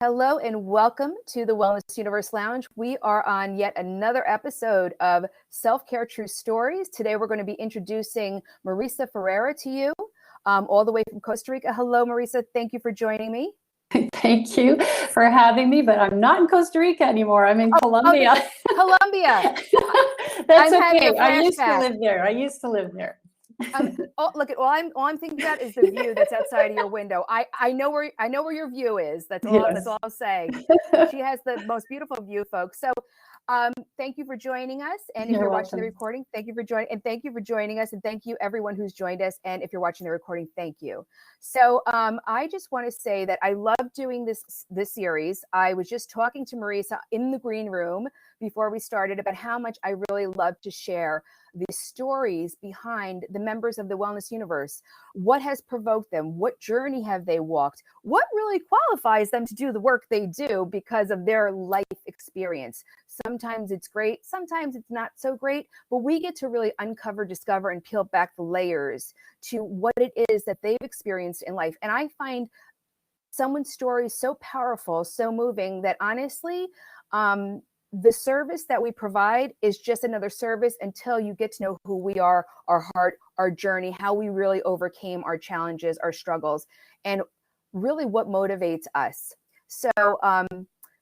Hello and welcome to the Wellness Universe Lounge. We are on yet another episode of Self-Care True Stories. Today we're going to be introducing Marisa Ferrera to you, all the way from Costa Rica. Hello, Marisa. Thank you for joining me. Thank you for having me, but I'm not in Costa Rica anymore. I'm in Colombia. Colombia. That's okay. I used to live there. Look, all I'm thinking about is the view that's outside of your window. I know where your view is. That's all. Yes. That's all I'm saying. She has the most beautiful view, folks. So, thank you for joining us. And if you're watching the recording, thank you for joining. And thank you for joining us. And thank you everyone who's joined us. And if you're watching the recording, thank you. So, I just want to say that I love doing this series. I was just talking to Marisa in the green room before we started about how much I really love to share the stories behind the members of the Wellness Universe. What has provoked them? What journey have they walked? What really qualifies them to do the work they do because of their life experience? Sometimes it's great, sometimes it's not so great, but we get to really uncover, discover, and peel back the layers to what it is that they've experienced in life. And I find someone's story so powerful, so moving that honestly, the service that we provide is just another service until you get to know who we are, our heart, our journey, how we really overcame our challenges, our struggles, and really what motivates us. So,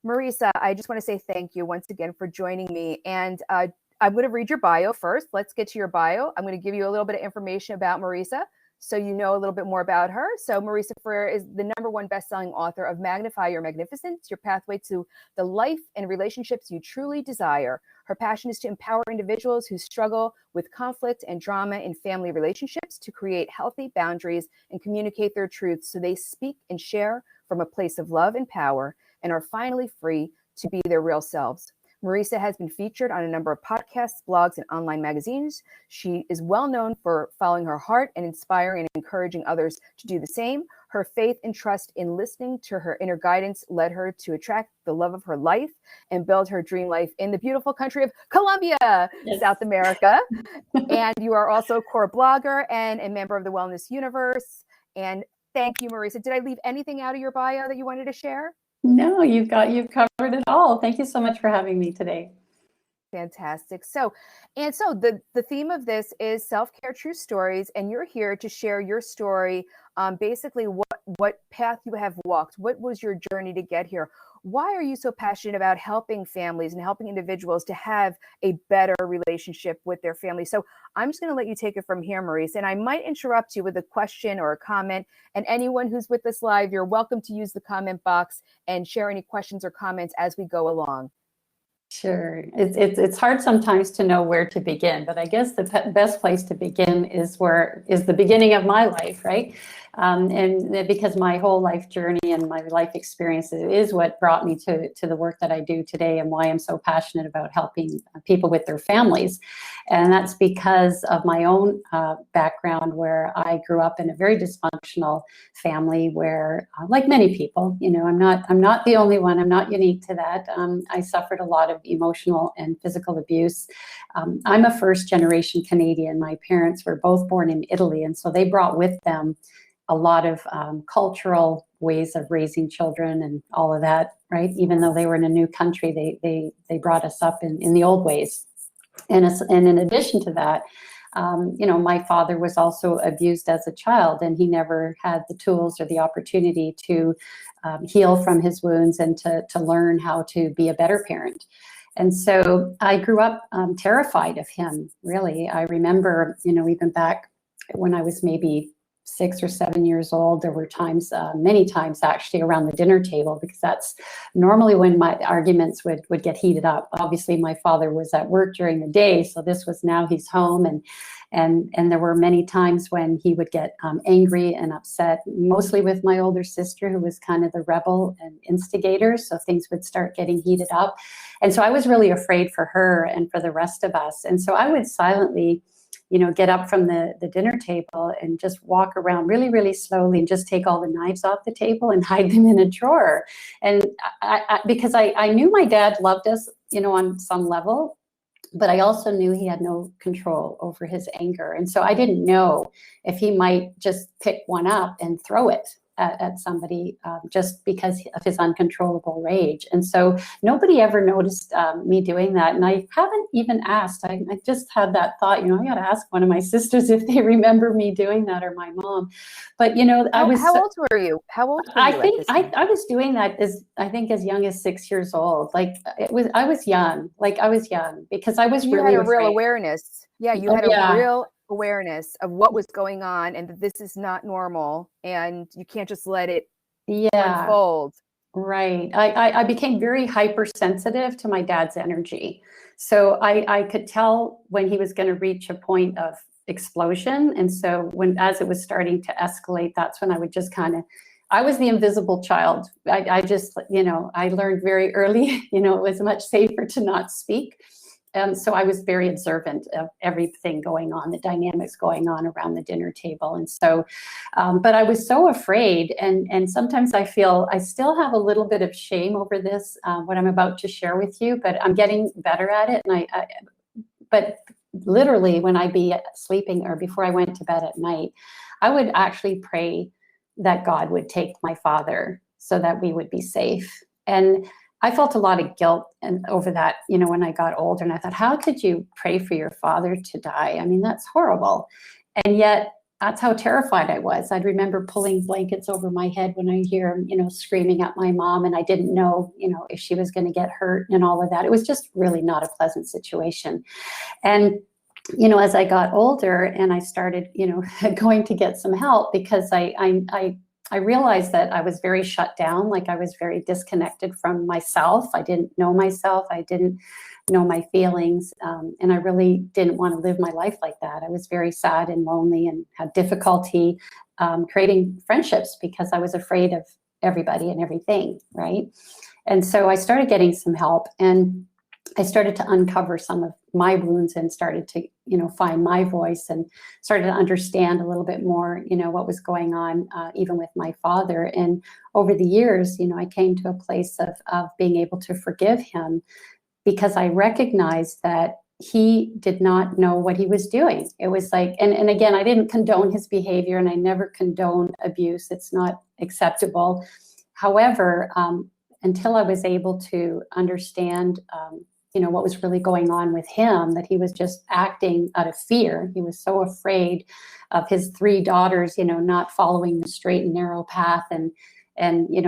Marisa, I just want to say thank you once again for joining me. And I'm going to read your bio first. Let's get to your bio. I'm going to give you a little bit of information about Marisa, so you know a little bit more about her. So Marisa Ferrera is the #1 best-selling author of Magnify Your Magnificence, Your Pathway to the Life and Relationships You Truly Desire. Her passion is to empower individuals who struggle with conflict and drama in family relationships to create healthy boundaries and communicate their truths so they speak and share from a place of love and power and are finally free to be their real selves. Marisa has been featured on a number of podcasts, blogs, and online magazines. She is well known for following her heart and inspiring and encouraging others to do the same. Her faith and trust in listening to her inner guidance led her to attract the love of her life and build her dream life in the beautiful country of Colombia, yes, South America. And you are also a core blogger and a member of the Wellness Universe. And thank you, Marisa. Did I leave anything out of your bio that you wanted to share? No, you've covered it all. Thank you so much for having me today. Fantastic. So the theme of this is Self-Care True Stories, and you're here to share your story, basically what path you have walked, what was your journey to get here. Why are you so passionate about helping families and helping individuals to have a better relationship with their family? So I'm just going to let you take it from here, Marisa, and I might interrupt you with a question or a comment. And anyone who's with us live, you're welcome to use the comment box and share any questions or comments as we go along. Sure. It's hard sometimes to know where to begin, but I guess the best place to begin is the beginning of my life, right? And because my whole life journey and my life experiences is what brought me to the work that I do today and why I'm so passionate about helping people with their families. And that's because of my own background, where I grew up in a very dysfunctional family where, like many people, I'm not the only one. I'm not unique to that. I suffered a lot of emotional and physical abuse. I'm a first-generation Canadian. My parents were both born in Italy, and so they brought with them a lot of cultural ways of raising children and all of that, right? Even though they were in a new country, they brought us up in the old ways. And in addition to that, my father was also abused as a child, and he never had the tools or the opportunity to heal from his wounds and to learn how to be a better parent. And so I grew up terrified of him, really. I remember, even back when I was maybe 6 or 7 years old, there were times, many times actually, around the dinner table, because that's normally when my arguments would get heated up. Obviously, my father was at work during the day, so this was now he's home, and there were many times when he would get angry and upset, mostly with my older sister, who was kind of the rebel and instigator, so things would start getting heated up. And so I was really afraid for her and for the rest of us. And so I would silently get up from the dinner table and just walk around really, really slowly and just take all the knives off the table and hide them in a drawer. And because I knew my dad loved us, on some level, but I also knew he had no control over his anger. And so I didn't know if he might just pick one up and throw it, at somebody just because of his uncontrollable rage. And so nobody ever noticed me doing that. And I haven't even asked. I just had that thought, I got to ask one of my sisters if they remember me doing that, or my mom. But, I was... How old were you? How old were you I think at this time? I was doing that as young as 6 years old. Like I was young. Like I was young because I was You really had a afraid. Real awareness. Yeah, you had a real awareness of what was going on, and that this is not normal, and you can't just let it unfold. Right. I became very hypersensitive to my dad's energy. So I could tell when he was going to reach a point of explosion. And so as it was starting to escalate, that's when I would just I was the invisible child. I just, I learned very early, it was much safer to not speak. So I was very observant of everything going on, the dynamics going on around the dinner table. And so, but I was so afraid. And sometimes I feel I still have a little bit of shame over this, what I'm about to share with you, but I'm getting better at it. And but literally when I'd be sleeping or before I went to bed at night, I would actually pray that God would take my father so that we would be safe. And I felt a lot of guilt over that, when I got older, and I thought, how could you pray for your father to die? I mean, that's horrible. And yet that's how terrified I was. I'd remember pulling blankets over my head when I hear him, screaming at my mom, and I didn't know, if she was going to get hurt and all of that. It was just really not a pleasant situation. And as I got older and I started, going to get some help, because I realized that I was very shut down, like I was very disconnected from myself. I didn't know myself. I didn't know my feelings. And I really didn't want to live my life like that. I was very sad and lonely and had difficulty creating friendships because I was afraid of everybody and everything, right? And so I started getting some help, and I started to uncover some of my wounds and started to, find my voice, and started to understand a little bit more, what was going on, even with my father. And over the years, I came to a place of being able to forgive him, because I recognized that he did not know what he was doing. It was like, and again, I didn't condone his behavior, and I never condone abuse. It's not acceptable. However, until I was able to understand, what was really going on with him, that he was just acting out of fear. He was so afraid of his 3 daughters, not following the straight and narrow path, and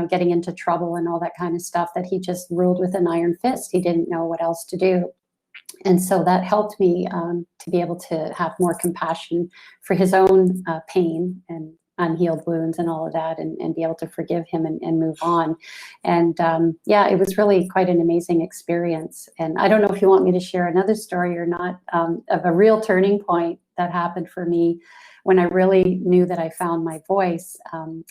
getting into trouble and all that kind of stuff, that he just ruled with an iron fist. He didn't know what else to do. And so that helped me to be able to have more compassion for his own pain and unhealed wounds and all of that, and be able to forgive him and move on. And it was really quite an amazing experience. And I don't know if you want me to share another story or not, of a real turning point that happened for me when I really knew that I found my voice,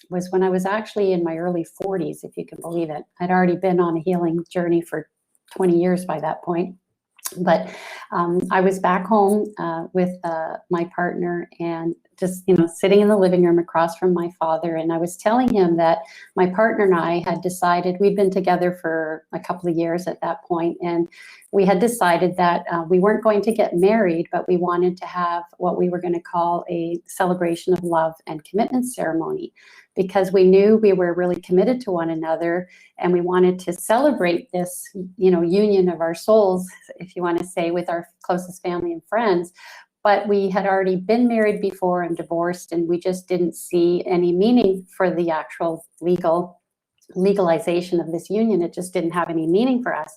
was when I was actually in my early 40s, if you can believe it. I'd already been on a healing journey for 20 years by that point. But I was back home with my partner, and just, sitting in the living room across from my father. And I was telling him that my partner and I had decided, we'd been together for a couple of years at that point, and we had decided that we weren't going to get married, but we wanted to have what we were going to call a celebration of love and commitment ceremony, because we knew we were really committed to one another, and we wanted to celebrate this, union of our souls, if you want to say, with our closest family and friends. But we had already been married before and divorced, and we just didn't see any meaning for the actual legalization of this union. It just didn't have any meaning for us.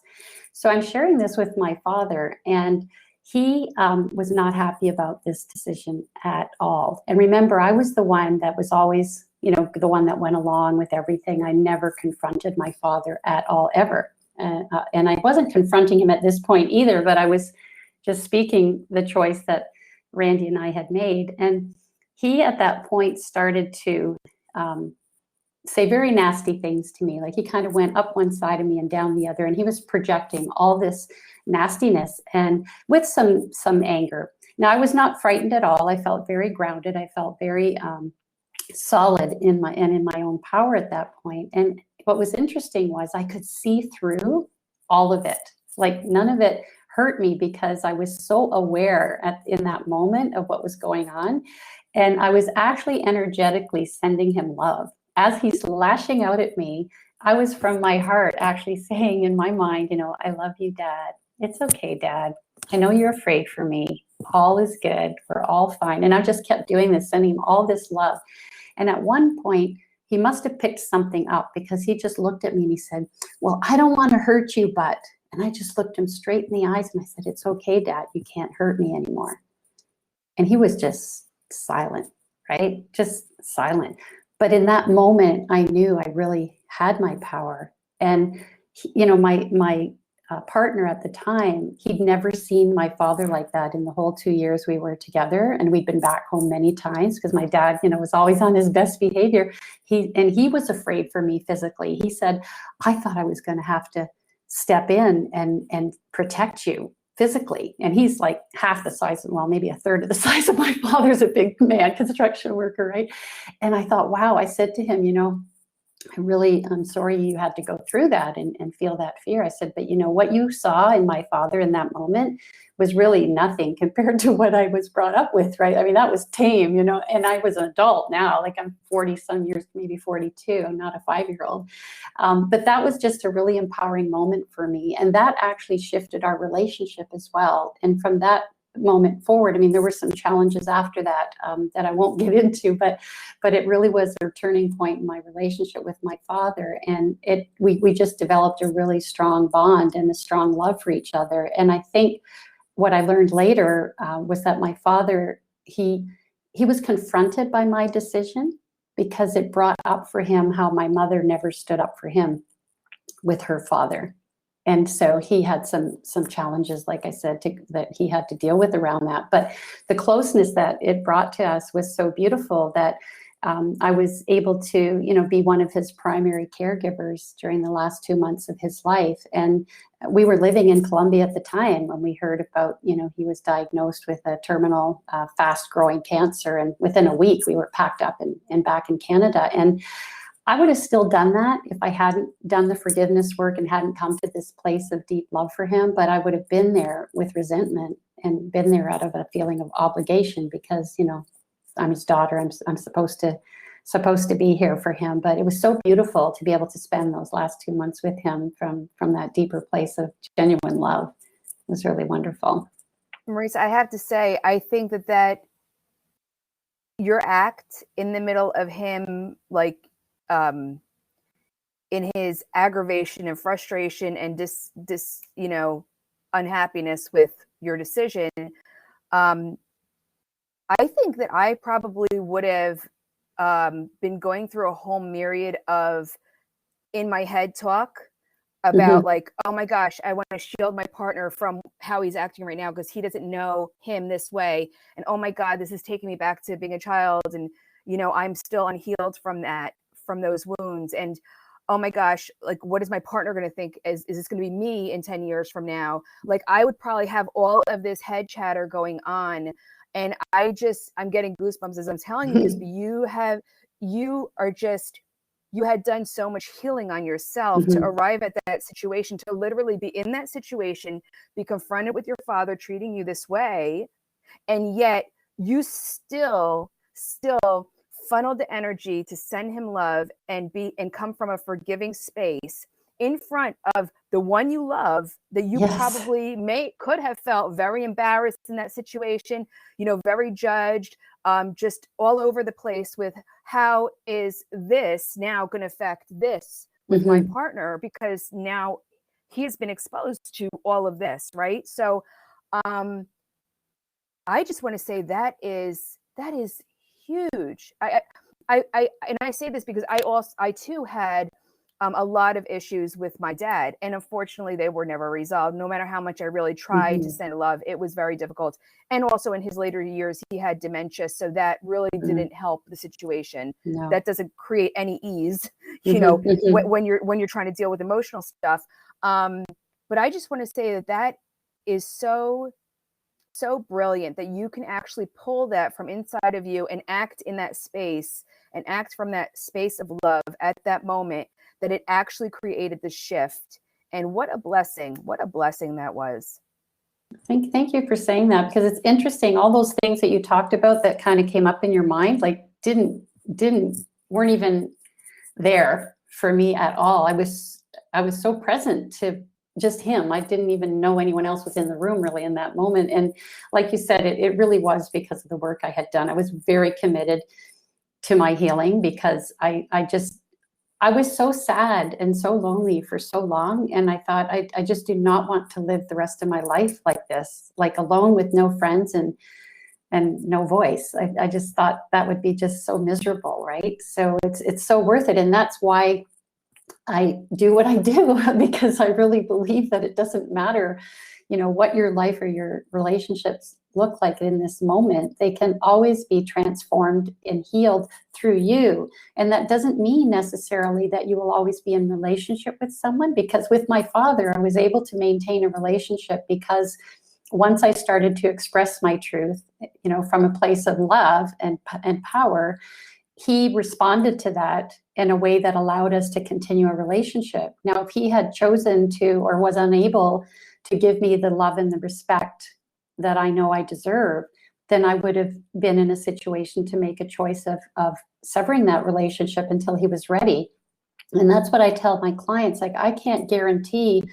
So I'm sharing this with my father, and he was not happy about this decision at all. And remember, I was the one that was always, the one that went along with everything. I never confronted my father at all, ever. And I wasn't confronting him at this point either, but I was just speaking the choice that Randy and I had made. And he, at that point, started to say very nasty things to me. Like, he kind of went up one side of me and down the other, and he was projecting all this nastiness and with some anger. Now, I was not frightened at all. I felt very grounded. I felt very solid in my own power at that point. And what was interesting was I could see through all of it. Like, none of it hurt me, because I was so aware in that moment of what was going on. And I was actually energetically sending him love as he's lashing out at me, I was from my heart actually saying in my mind, I love you, Dad. It's okay, Dad. I know you're afraid for me. All is good. We're all fine. And I just kept doing this, sending him all this love. And at one point, he must have picked something up, because he just looked at me and he said, well, I don't want to hurt you, but, and I just looked him straight in the eyes and I said, it's okay, Dad. You can't hurt me anymore. And he was just silent, right? Just silent. But in that moment, I knew I really had my power. And, my partner at the time, he'd never seen my father like that in the whole 2 years we were together. And we'd been back home many times because my dad, was always on his best behavior. He was afraid for me physically. He said, I thought I was going to have to step in and protect you physically. And he's like half the size, well, maybe a third of the size of my father's, a big man, construction worker, right? And I thought, wow, I said to him, I'm sorry you had to go through that and feel that fear. I said, but what you saw in my father in that moment was really nothing compared to what I was brought up with, right? I mean, that was tame, and I was an adult now, like I'm 40 some years, maybe 42. I'm not a 5-year-old. But that was just a really empowering moment for me. And that actually shifted our relationship as well. And from that moment forward, I mean, there were some challenges after that that I won't get into, but it really was a turning point in my relationship with my father. And we just developed a really strong bond and a strong love for each other. And I think what I learned later was that my father, he was confronted by my decision, because it brought up for him how my mother never stood up for him with her father. And so he had some challenges, like I said, that he had to deal with around that. But the closeness that it brought to us was so beautiful that I was able to, be one of his primary caregivers during the last 2 months of his life. And we were living in Colombia at the time when we heard about, he was diagnosed with a terminal, fast-growing cancer. And within a week, we were packed up and back in Canada. And I would have still done that if I hadn't done the forgiveness work and hadn't come to this place of deep love for him. But I would have been there with resentment and been there out of a feeling of obligation, because, I'm his daughter. I'm supposed to be here for him. But it was so beautiful to be able to spend those last 2 months with him from that deeper place of genuine love. It was really wonderful. Marisa, I have to say, I think that your act in the middle of him, like, in his aggravation and frustration and unhappiness with your decision, I think that I probably would have been going through a whole myriad of in my head talk about like, oh my gosh, I want to shield my partner from how he's acting right now because he doesn't know him this way. And oh my God, this is taking me back to being a child. And, I'm still unhealed from those wounds. And oh my gosh, like, what is my partner going to think? Is this going to be me in 10 years from now? Like, I would probably have all of this head chatter going on. And I'm getting goosebumps as I'm telling you this, but you had done so much healing on yourself to arrive at that situation, to literally be in that situation, be confronted with your father treating you this way. And yet you still funneled the energy to send him love and come from a forgiving space in front of the one you love, that you probably could have felt very embarrassed in that situation, very judged, just all over the place with how is this now going to affect this with my partner, because now he's been exposed to all of this, right? So I just want to say that is huge. I say this because I too had a lot of issues with my dad, and unfortunately they were never resolved. No matter how much I really tried to send love, it was very difficult. And also in his later years, he had dementia, so that really didn't help the situation. No. That doesn't create any ease, when you're trying to deal with emotional stuff. But I just want to say that is so brilliant that you can actually pull that from inside of you and act in that space and act from that space of love at that moment, that it actually created the shift. And what a blessing that was. Thank you for saying that, because it's interesting. All those things that you talked about that kind of came up in your mind, like weren't even there for me at all. I was so present to just him. I didn't even know anyone else was in the room really in that moment. And like you said, it really was because of the work I had done. I was very committed to my healing because I was so sad and so lonely for so long. And I thought, I just do not want to live the rest of my life like this, like alone with no friends and no voice. I just thought that would be just so miserable, right? So it's so worth it. And that's why I do what I do, because I really believe that it doesn't matter, what your life or your relationships look like in this moment. They can always be transformed and healed through you. And that doesn't mean necessarily that you will always be in relationship with someone, because with my father, I was able to maintain a relationship because once I started to express my truth, from a place of love and power, he responded to that in a way that allowed us to continue a relationship. Now, if he had chosen to or was unable to give me the love and the respect that I know I deserve, then I would have been in a situation to make a choice of severing that relationship until he was ready. And that's what I tell my clients. Like, I can't guarantee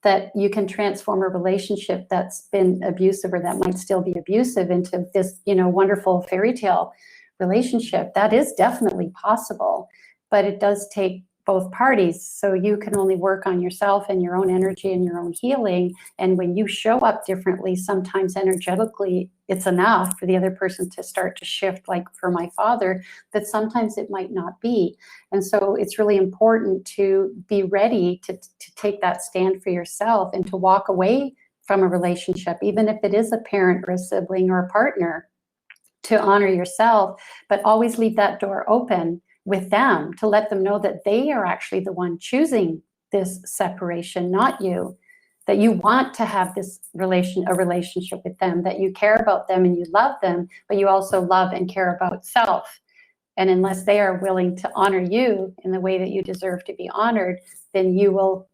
that you can transform a relationship that's been abusive or that might still be abusive into this, wonderful fairy tale relationship. That is definitely possible, but it does take both parties. So you can only work on yourself and your own energy and your own healing. And when you show up differently, sometimes energetically, it's enough for the other person to start to shift. Like for my father, that sometimes it might not be. And so it's really important to be ready to take that stand for yourself and to walk away from a relationship, even if it is a parent or a sibling or a partner, to honor yourself, but always leave that door open with them to let them know that they are actually the one choosing this separation, not you, that you want to have a relationship with them, that you care about them and you love them, but you also love and care about self. And unless they are willing to honor you in the way that you deserve to be honored, then you will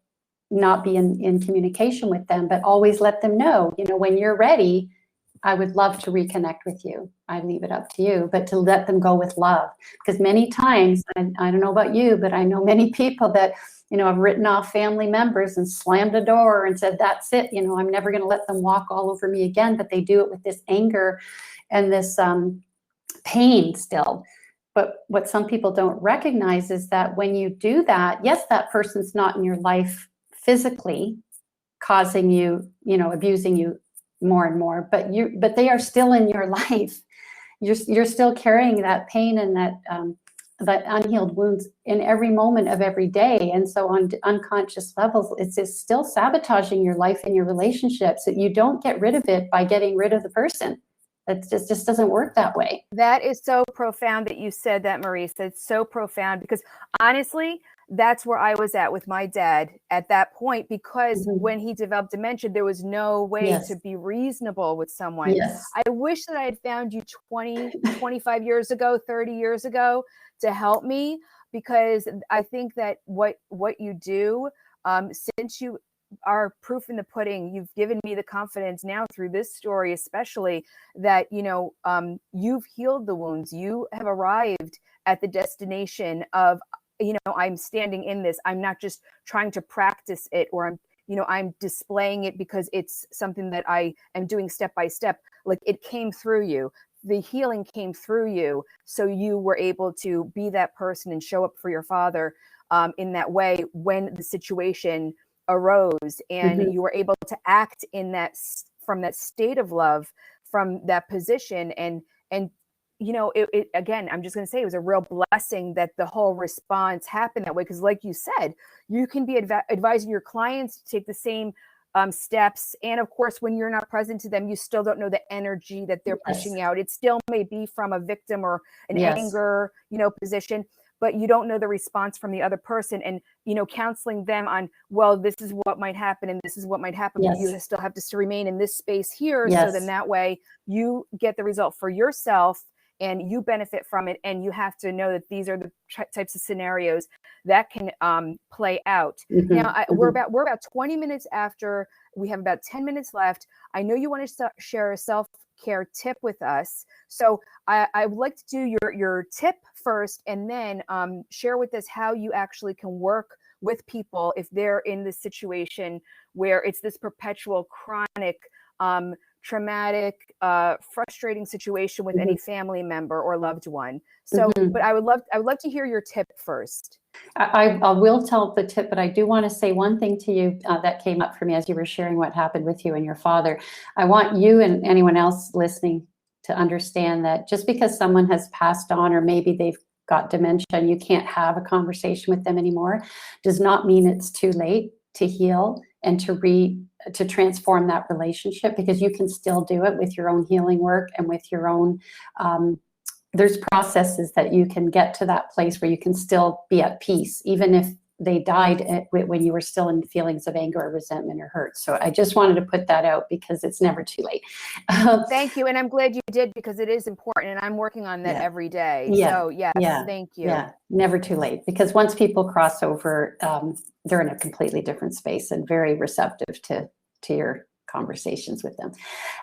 not be in communication with them. But always let them know, when you're ready, I would love to reconnect with you. I leave it up to you, but to let them go with love. Because many times, and I don't know about you, but I know many people that, have written off family members and slammed a door and said, that's it. I'm never going to let them walk all over me again. But they do it with this anger and this pain still. But what some people don't recognize is that when you do that, yes, that person's not in your life physically, causing you, abusing you more and more, but they are still in your life. You're still carrying that pain and that unhealed wounds in every moment of every day. And so on unconscious levels, it's just still sabotaging your life and your relationships. That you don't get rid of it by getting rid of the person. It just doesn't work that way. That is so profound that you said that, Marisa. It's so profound because honestly, that's where I was at with my dad at that point, because when he developed dementia, there was no way to be reasonable with someone. Yes. I wish that I had found you 20, 25 years ago, 30 years ago to help me, because I think that what you do, since you are proof in the pudding, you've given me the confidence now through this story, especially that, you've healed the wounds. You have arrived at the destination of, I'm standing in this. I'm not just trying to practice it, or I'm displaying it because it's something that I am doing step by step. Like, it came through you. The healing came through you. So you were able to be that person and show up for your father in that way when the situation arose, and you were able to act in that, from that state of love, from that position. And it again, I'm just going to say, it was a real blessing that the whole response happened that way. Because like you said, you can be advising your clients to take the same steps. And of course, when you're not present to them, you still don't know the energy that they're pushing out. It still may be from a victim or an anger, position, but you don't know the response from the other person. And, counseling them on, well, this is what might happen and this is what might happen, but you still have to remain in this space here. So then that way you get the result for yourself and you benefit from it. And you have to know that these are the types of scenarios that can play out. Now, we're about 20 minutes after. We have about 10 minutes left. I know you want to share a self-care tip with us. So I would like to do your tip first, and then share with us how you actually can work with people if they're in this situation where it's this perpetual chronic traumatic, frustrating situation with any family member or loved one. So, but I would love to hear your tip first. I will tell the tip, but I do want to say one thing to you that came up for me as you were sharing what happened with you and your father. I want you and anyone else listening to understand that just because someone has passed on, or maybe they've got dementia and you can't have a conversation with them anymore, does not mean it's too late to heal and to transform that relationship, because you can still do it with your own healing work and with your own there's processes that you can get to that place where you can still be at peace, even if they died when you were still in feelings of anger or resentment or hurt. So I just wanted to put that out because it's never too late. Thank you. And I'm glad you did, because it is important, and I'm working on that every day. So yes, thank you. Yeah, never too late, because once people cross over, they're in a completely different space and very receptive to your conversations with them.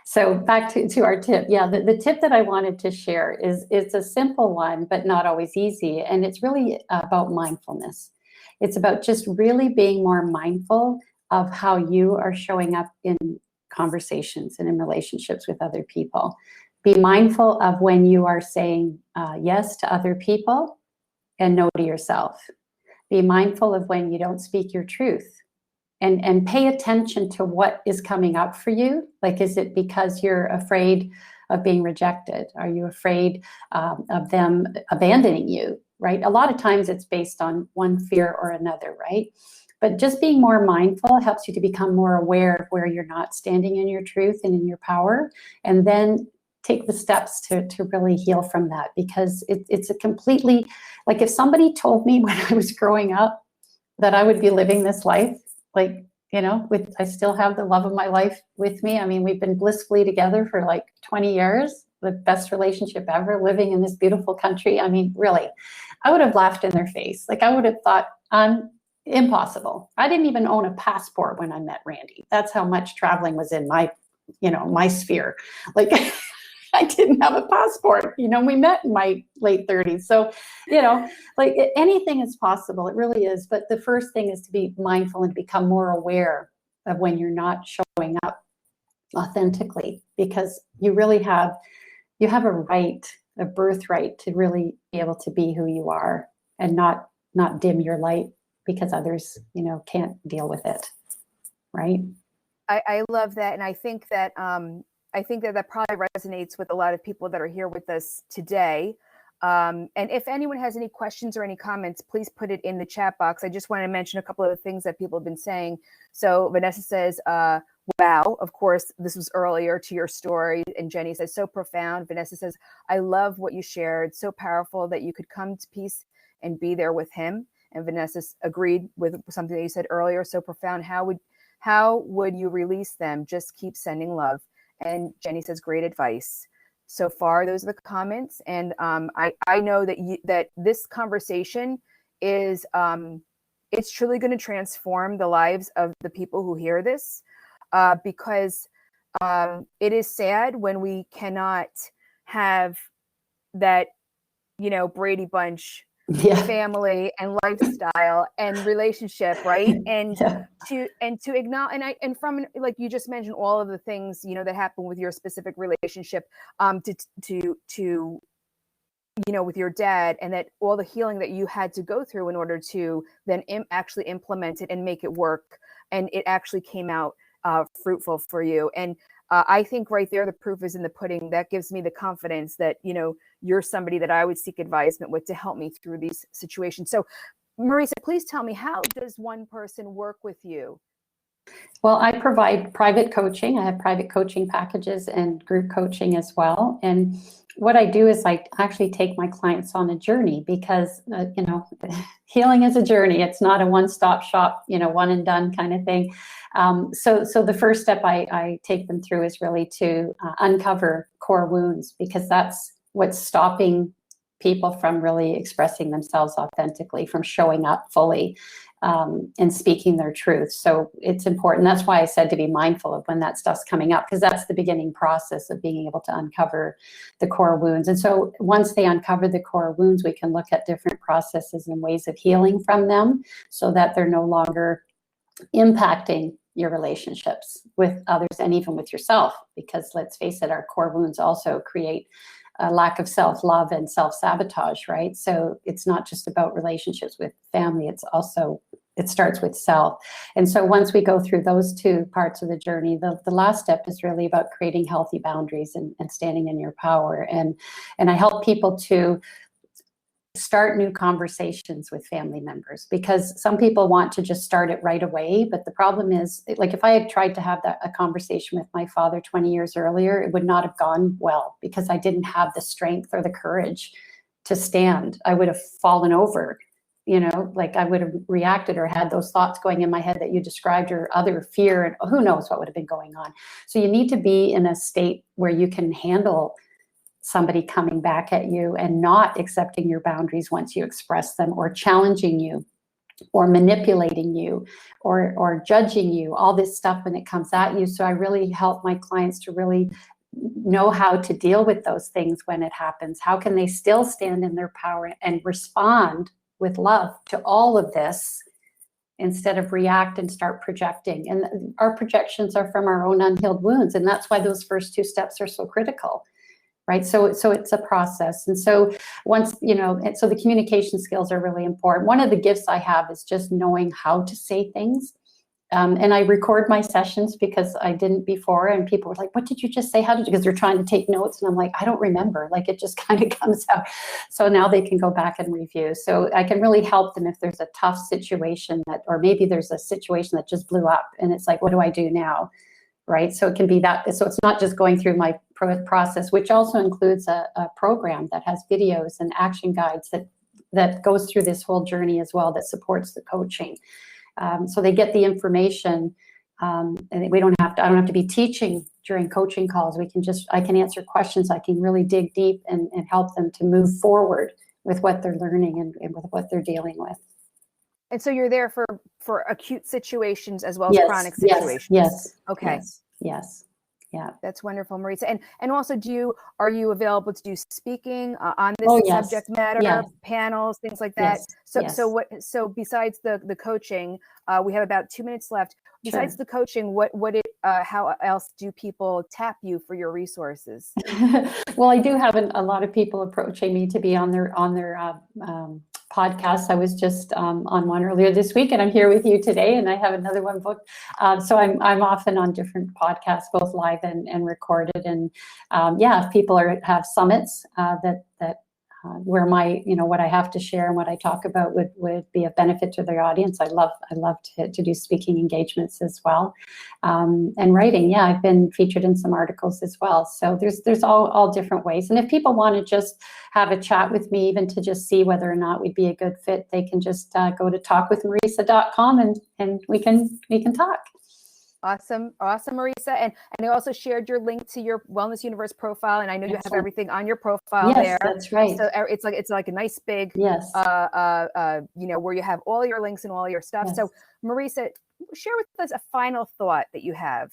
So back to our tip. Yeah, the tip that I wanted to share is it's a simple one, but not always easy. And it's really about mindfulness. It's about just really being more mindful of how you are showing up in conversations and in relationships with other people. Be mindful of when you are saying yes to other people and no to yourself. Be mindful of when you don't speak your truth. And pay attention to what is coming up for you. Like, is it because you're afraid of being rejected? Are you afraid of them abandoning you, right? A lot of times it's based on one fear or another, right? But just being more mindful helps you to become more aware of where you're not standing in your truth and in your power, and then take the steps to really heal from that. Because it's a completely, like, if somebody told me when I was growing up that I would be living this life, like, you know, I still have the love of my life with me. I mean, we've been blissfully together for like 20 years, the best relationship ever, living in this beautiful country. I mean, really, I would have laughed in their face. Like, I would have thought, impossible. I didn't even own a passport when I met Randy. That's how much traveling was in my, my sphere. Like, I didn't have a passport, we met in my late 30s. So, like, anything is possible. It really is. But the first thing is to be mindful and become more aware of when you're not showing up authentically, because you really have a right, a birthright to really be able to be who you are, and not dim your light because others, can't deal with it. Right. I love that. And I think that, that probably resonates with a lot of people that are here with us today. And if anyone has any questions or any comments, please put it in the chat box. I just want to mention a couple of the things that people have been saying. So Vanessa says, wow, of course, this was earlier to your story. And Jenny says, so profound. Vanessa says, I love what you shared. So powerful that you could come to peace and be there with him. And Vanessa agreed with something that you said earlier. So profound. How would you release them? Just keep sending love. And Jenny says, great advice. So far, those are the comments. And I know that this conversation is, it's truly going to transform the lives of the people who hear this, because it is sad when we cannot have that, Brady Bunch family and lifestyle and relationship, right? And to acknowledge, and from, like you just mentioned, all of the things that happen with your specific relationship, to with your dad, and that all the healing that you had to go through in order to then actually implement it and make it work, and it actually came out fruitful for you. And I think right there, the proof is in the pudding. That gives me the confidence that, you're somebody that I would seek advisement with to help me through these situations. So Marisa, please tell me, how does one person work with you? Well, I provide private coaching. I have private coaching packages and group coaching as well. And what I do is I actually take my clients on a journey, because, healing is a journey. It's not a one-stop shop, one and done kind of thing. So the first step I take them through is really to uncover core wounds, because that's what's stopping people from really expressing themselves authentically, from showing up fully, and speaking their truth. So it's important. That's why I said to be mindful of when that stuff's coming up, because that's the beginning process of being able to uncover the core wounds. And so once they uncover the core wounds, we can look at different processes and ways of healing from them so that they're no longer impacting your relationships with others and even with yourself. Because let's face it, our core wounds also create a lack of self-love and self-sabotage, right? So it's not just about relationships with family, it starts with self. And so once we go through those two parts of the journey, the last step is really about creating healthy boundaries and standing in your power. And I help people to start new conversations with family members, because some people want to just start it right away. But the problem is, like, if I had tried to have a conversation with my father 20 years earlier, it would not have gone well, because I didn't have the strength or the courage to stand. I would have fallen over, like I would have reacted or had those thoughts going in my head that you described, or other fear, and who knows what would have been going on. So you need to be in a state where you can handle somebody coming back at you and not accepting your boundaries once you express them, or challenging you, or manipulating you, or judging you, all this stuff when it comes at you. So I really help my clients to really know how to deal with those things when it happens. How can they still stand in their power and respond with love to all of this, instead of react and start projecting? And our projections are from our own unhealed wounds. And that's why those first two steps are so critical. Right. So it's a process. And so once, so the communication skills are really important. One of the gifts I have is just knowing how to say things. And I record my sessions, because I didn't before. And people were like, what did you just say? How did you? Because they're trying to take notes. And I'm like, I don't remember. Like, it just kind of comes out. So now they can go back and review. So I can really help them if there's a tough situation or maybe there's a situation that just blew up. And it's like, what do I do now? Right. So it can be that. So it's not just going through my process, which also includes a program that has videos and action guides that goes through this whole journey as well, that supports the coaching. So they get the information, and I don't have to be teaching during coaching calls. I can answer questions. I can really dig deep and help them to move forward with what they're learning and with what they're dealing with. And so you're there for acute situations as well as chronic situations. Yes. Okay. Yes. Yeah. That's wonderful, Marisa. And also, are you available to do speaking on this subject matter, panels, things like that? So besides the coaching, we have about 2 minutes left. Besides the coaching, how else do people tap you for your resources? Well, I do have a lot of people approaching me to be on their podcasts. I was just on one earlier this week, and I'm here with you today, and I have another one booked. So I'm often on different podcasts, both live and recorded. And if people have summits that where my, what I have to share and what I talk about would be of benefit to their audience. I love to do speaking engagements as well. And writing. Yeah, I've been featured in some articles as well. So there's all different ways. And if people want to just have a chat with me, even to just see whether or not we'd be a good fit, they can just go to talkwithmarisa.com and we can talk. Awesome, Marisa. And I also shared your link to your Wellness Universe profile, and I know you have everything on your profile there. That's right. So it's like a nice big, where you have all your links and all your stuff. Yes. So Marisa, share with us a final thought that you have.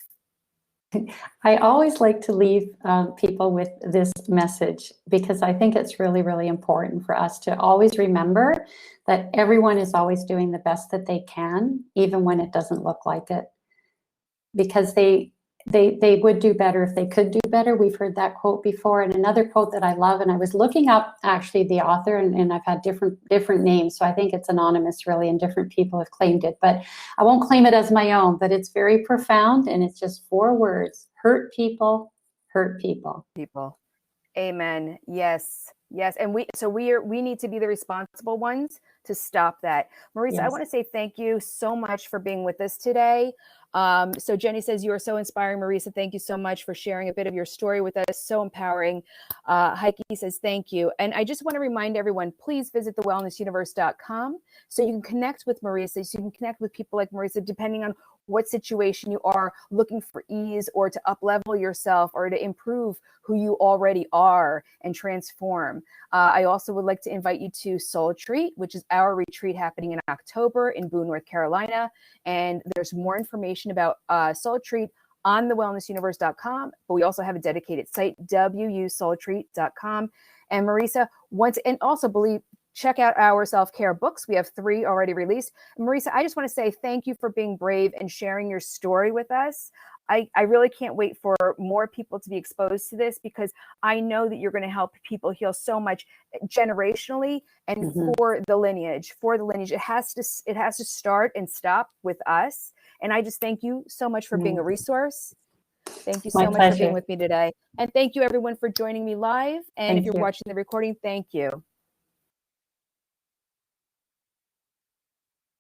I always like to leave people with this message, because I think it's really, really important for us to always remember that everyone is always doing the best that they can, even when it doesn't look like it. Because they would do better if they could do better. We've heard that quote before. And another quote that I love, and I was looking up actually the author, and I've had different names, so I think it's anonymous really, and different people have claimed it, but I won't claim it as my own. But it's very profound, and it's just 4 words: hurt people, hurt people. Amen. Yes. And we need to be the responsible ones to stop that. Marisa, I want to say thank you so much for being with us today. So Jenny says, you are so inspiring, Marisa. Thank you so much for sharing a bit of your story with us. So empowering. Heike says, thank you. And I just want to remind everyone, please visit thewellnessuniverse.com so you can connect with Marisa, so you can connect with people like Marisa, depending on what situation you are, looking for ease or to up-level yourself or to improve who you already are and transform. I also would like to invite you to Soul Treat, which is our retreat happening in October in Boone, North Carolina. And there's more information about Soul Treat on thewellnessuniverse.com, but we also have a dedicated site, wusoultreat.com. And Marisa, check out our self-care books. We have 3 already released. And Marisa, I just want to say thank you for being brave and sharing your story with us. I really can't wait for more people to be exposed to this, because I know that you're going to help people heal so much generationally and for the lineage. It has to start and stop with us. And I just thank you so much for being a resource. Thank you so much for being with me today. And thank you everyone for joining me live. And if you're watching the recording, thank you.